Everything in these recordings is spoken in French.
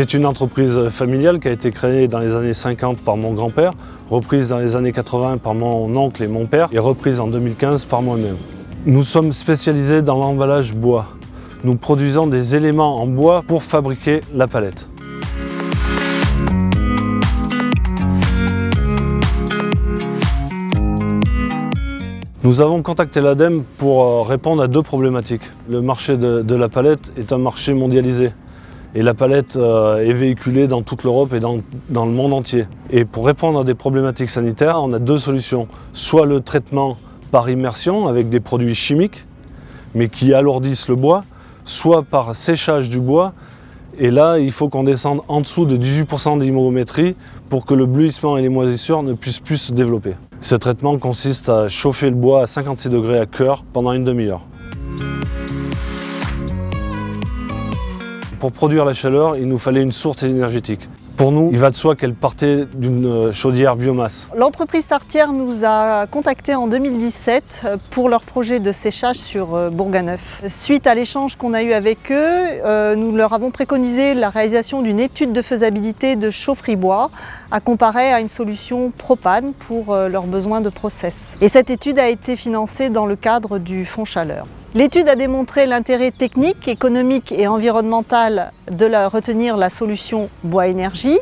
C'est une entreprise familiale qui a été créée dans les années 50 par mon grand-père, reprise dans les années 80 par mon oncle et mon père et reprise en 2015 par moi-même. Nous sommes spécialisés dans l'emballage bois. Nous produisons des éléments en bois pour fabriquer la palette. Nous avons contacté l'ADEME pour répondre à deux problématiques. Le marché de la palette est un marché mondialisé et la palette est véhiculée dans toute l'Europe et dans le monde entier. Et pour répondre à des problématiques sanitaires, on a deux solutions. Soit le traitement par immersion avec des produits chimiques, mais qui alourdissent le bois, soit par séchage du bois. Et là, il faut qu'on descende en dessous de 18% d'hygrométrie pour que le bleuissement et les moisissures ne puissent plus se développer. Ce traitement consiste à chauffer le bois à 56 degrés à cœur pendant une demi-heure. Pour produire la chaleur, il nous fallait une source énergétique. Pour nous, il va de soi qu'elle partait d'une chaudière biomasse. L'entreprise Tartière nous a contactés en 2017 pour leur projet de séchage sur Bourganeuf. Suite à l'échange qu'on a eu avec eux, nous leur avons préconisé la réalisation d'une étude de faisabilité de chaufferie bois à comparer à une solution propane pour leurs besoins de process. Et cette étude a été financée dans le cadre du Fonds Chaleur. L'étude a démontré l'intérêt technique, économique et environnemental de retenir la solution bois-énergie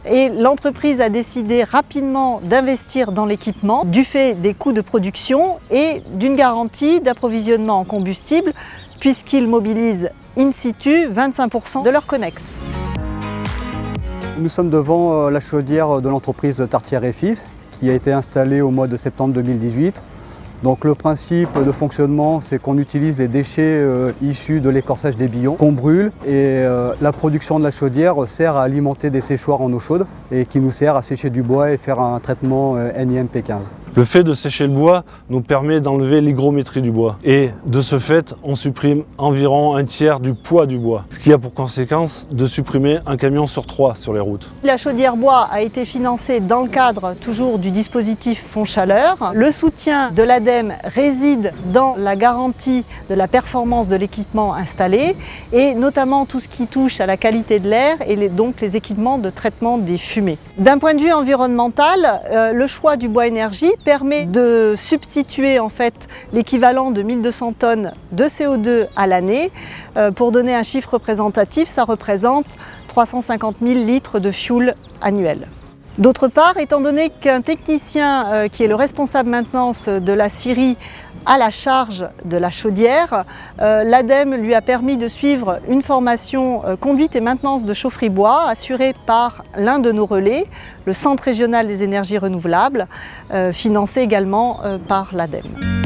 et l'entreprise a décidé rapidement d'investir dans l'équipement du fait des coûts de production et d'une garantie d'approvisionnement en combustible puisqu'ils mobilisent in situ 25% de leur connex. Nous sommes devant la chaudière de l'entreprise Tartière et Fils qui a été installée au mois de septembre 2018. Donc le principe de fonctionnement, c'est qu'on utilise les déchets issus de l'écorçage des billons qu'on brûle et la production de la chaudière sert à alimenter des séchoirs en eau chaude et qui nous sert à sécher du bois et faire un traitement NIM-P15. Le fait de sécher le bois nous permet d'enlever l'hygrométrie du bois et de ce fait, on supprime environ un tiers du poids du bois, ce qui a pour conséquence de supprimer un camion sur 3 sur les routes. La chaudière bois a été financée dans le cadre toujours du dispositif Fonds Chaleur. Le soutien de l'ADEME réside dans la garantie de la performance de l'équipement installé et notamment tout ce qui touche à la qualité de l'air et donc les équipements de traitement des fumées. D'un point de vue environnemental, le choix du bois énergie permet de substituer en fait l'équivalent de 1200 tonnes de CO2 à l'année. Pour donner un chiffre représentatif, ça représente 350 000 litres de fioul annuel. D'autre part, étant donné qu'un technicien qui est le responsable maintenance de la scierie a la charge de la chaudière, l'ADEME lui a permis de suivre une formation conduite et maintenance de chaufferie bois assurée par l'un de nos relais, le Centre régional des énergies renouvelables, financé également par l'ADEME.